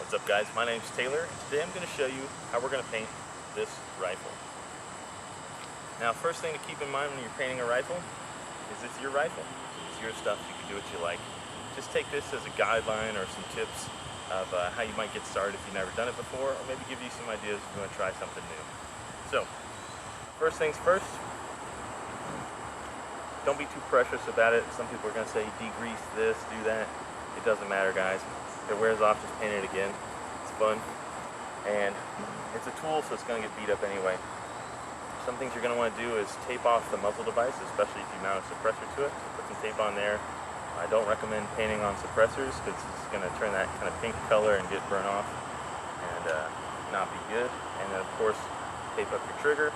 What's up guys, my name's Taylor. Today I'm going to show you how we're going to paint this rifle. Now first thing to keep in mind when you're painting a rifle is it's your rifle. It's your stuff, you can do what you like. Just take this as a guideline or some tips of how you might get started if you've never done it before, or maybe give you some ideas if you want to try something new. So, first things first, don't be too precious about it. Some people are going to say degrease this, do that. It doesn't matter guys. If it wears off, just paint it again. It's fun. And it's a tool, so it's going to get beat up anyway. Some things you're going to want to do is tape off the muzzle device, especially if you mount a suppressor to it. So put some tape on there. I don't recommend painting on suppressors because it's going to turn that kind of pink color and get burnt off and not be good. And then of course, tape up your trigger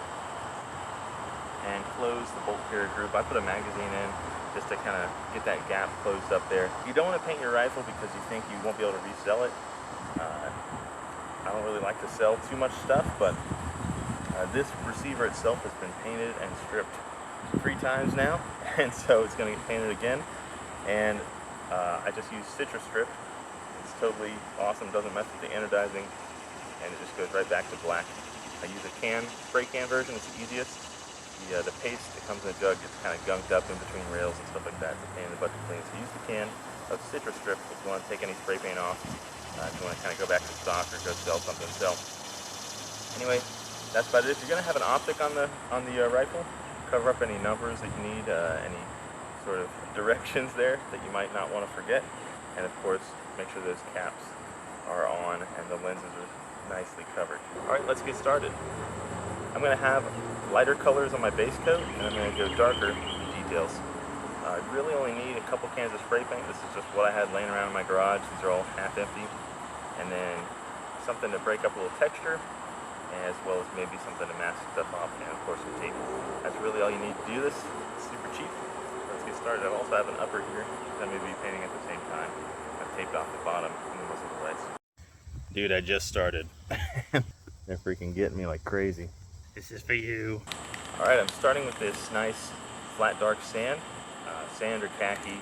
and close the bolt carrier group. I put a magazine in just to kind of get that gap closed up there. You don't want to paint your rifle because you think you won't be able to resell it. I don't really like to sell too much stuff, but this receiver itself has been painted and stripped 3 times now, and so it's going to get painted again. And I just use citrus strip. It's totally awesome, doesn't mess with the anodizing, and it just goes right back to black. I use a spray can version, it's the easiest. The paste that comes in a jug gets kind of gunked up in between rails and stuff like that. It's a pain in the butt to clean. So use the can of citrus strip if you want to take any spray paint off. If you want to kind of go back to stock or go sell something. So anyway, that's about it. If you're going to have an optic on the rifle, cover up any numbers that you need, any sort of directions there that you might not want to forget. And of course, make sure those caps are on and the lenses are nicely covered. Alright, let's get started. I'm going to have lighter colors on my base coat, and I'm going to go darker in the details. I really only need a couple cans of spray paint. This is just what I had laying around in my garage. These are all half empty. And then something to break up a little texture, as well as maybe something to mask stuff off, and of course some tape. That's really all you need to do this. It's super cheap. Let's get started. I also have an upper here that I'm going to be painting at the same time. I've taped off the bottom and the muzzle device. Dude, I just started. They're freaking getting me like crazy. This is for you. Alright, I'm starting with this nice flat dark sand. Sand or khaki,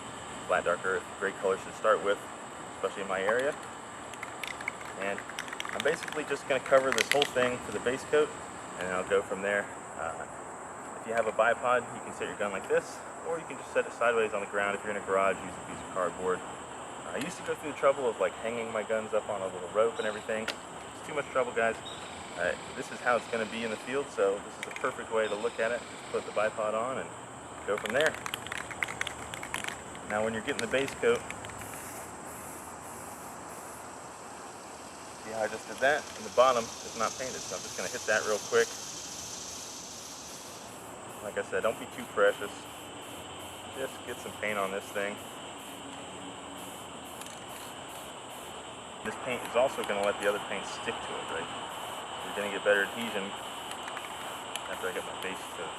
flat dark earth, great colors to start with, especially in my area. And I'm basically just going to cover this whole thing for the base coat, and then I'll go from there. If you have a bipod, you can set your gun like this, or you can just set it sideways on the ground. If you're in a garage, use a piece of cardboard. I used to go through the trouble of like hanging my guns up on a little rope and everything. It's too much trouble, guys. This is how it's going to be in the field, so this is a perfect way to look at it. Just put the bipod on and go from there. Now when you're getting the base coat, see how I just did that? And the bottom is not painted, so I'm just going to hit that real quick. Like I said, don't be too precious. Just get some paint on this thing. This paint is also going to let the other paint stick to it, right? You're going to get better adhesion after I get my base coat.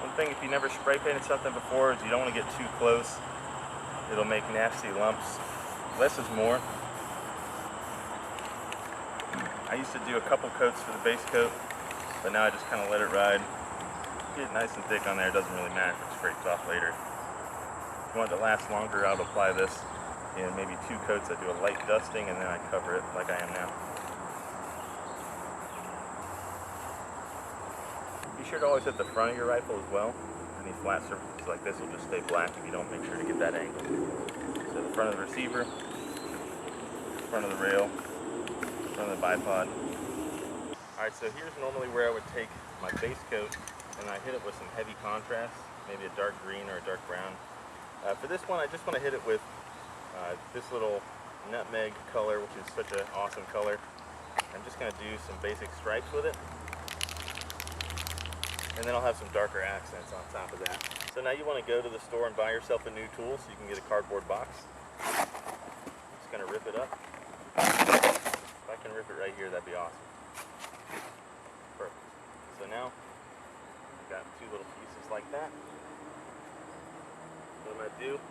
One thing, if you never spray painted something before, is you don't want to get too close. It'll make nasty lumps. Less is more. I used to do a couple coats for the base coat, but now I just kind of let it ride. Get it nice and thick on there, it doesn't really matter if it scrapes off later. If you want it to last longer, I'll apply this in maybe 2 coats. I do a light dusting and then I cover it like I am now. Be sure to always hit the front of your rifle as well. Any flat surfaces like this will just stay black if you don't make sure to get that angle. So the front of the receiver, front of the rail, front of the bipod. Alright, so here's normally where I would take my base coat and I hit it with some heavy contrast, maybe a dark green or a dark brown. For this one, I just want to hit it with this little nutmeg color, which is such an awesome color. I'm just going to do some basic stripes with it. And then I'll have some darker accents on top of that. So now you want to go to the store and buy yourself a new tool so you can get a cardboard box. Just going to rip it up. If I can rip it right here, that'd be awesome. Perfect. So now I've got 2 little pieces like that. What I'm going to do is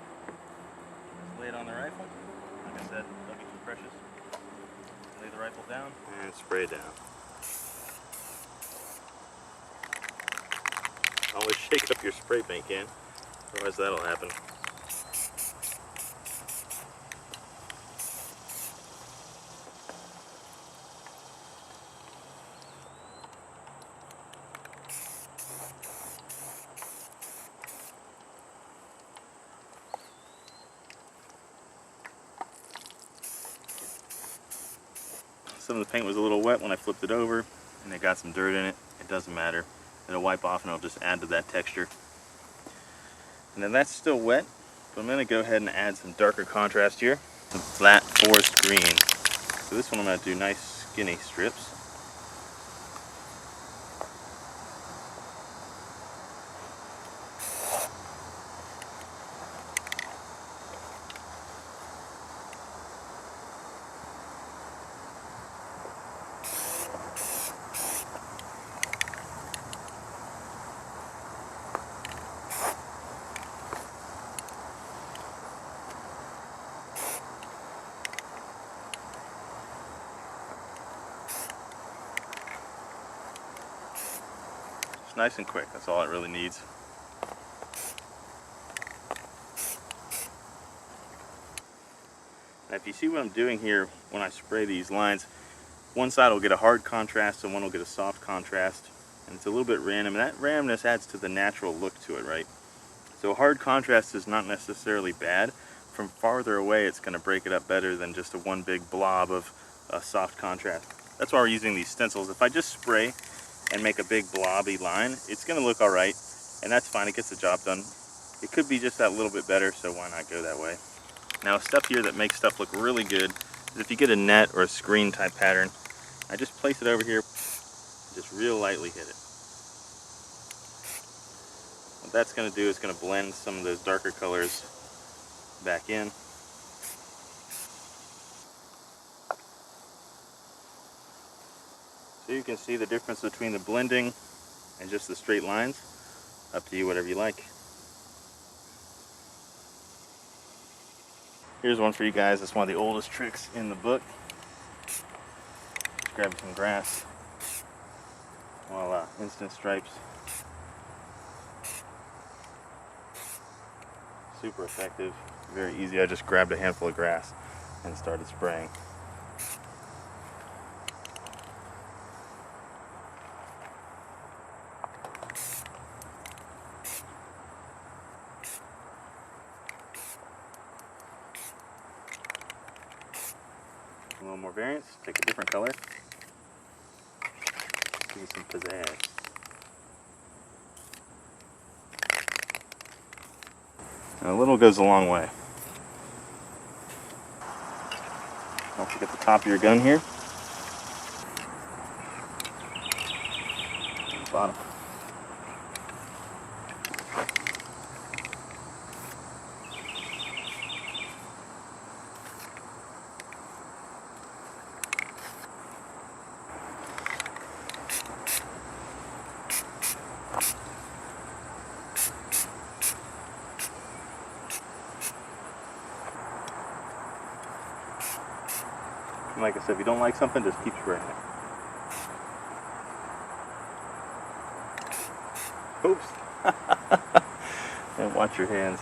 lay it on the rifle. Like I said, don't be too precious. Lay the rifle down and spray it down. Always shake up your spray paint can. Otherwise that'll happen. Some of the paint was a little wet when I flipped it over and it got some dirt in it. It doesn't matter. It'll wipe off and it'll just add to that texture. And then that's still wet, but I'm going to go ahead and add some darker contrast here. Some flat forest green. So this one I'm going to do nice skinny strips. It's nice and quick, that's all it really needs. Now if you see what I'm doing here when I spray these lines, one side will get a hard contrast and one will get a soft contrast, and it's a little bit random, and that randomness adds to the natural look to it, right? So hard contrast is not necessarily bad. From farther away it's going to break it up better than just a one big blob of soft contrast. That's why we're using these stencils. If I just spray and make a big blobby line, it's going to look alright, and that's fine, it gets the job done. It could be just that little bit better, so why not go that way? Now stuff here that makes stuff look really good is if you get a net or a screen type pattern, I just place it over here, just real lightly hit it. What that's going to do is going to blend some of those darker colors back in. So you can see the difference between the blending and just the straight lines. Up to you, whatever you like. Here's one for you guys. It's one of the oldest tricks in the book. Just grab some grass. Voila, instant stripes. Super effective, very easy. I just grabbed a handful of grass and started spraying. A little more variance, take a different color. Give it some pizzazz. And a little goes a long way. Don't forget the top of your gun here. And the bottom. And like I said, if you don't like something, just keep spraying it. Oops. And watch your hands.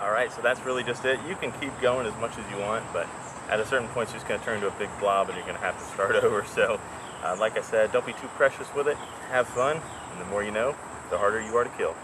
Alright, so that's really just it. You can keep going as much as you want, but at a certain point it's just going to turn into a big blob and you're going to have to start over. So, like I said, don't be too precious with it. Have fun, and the more you know, the harder you are to kill.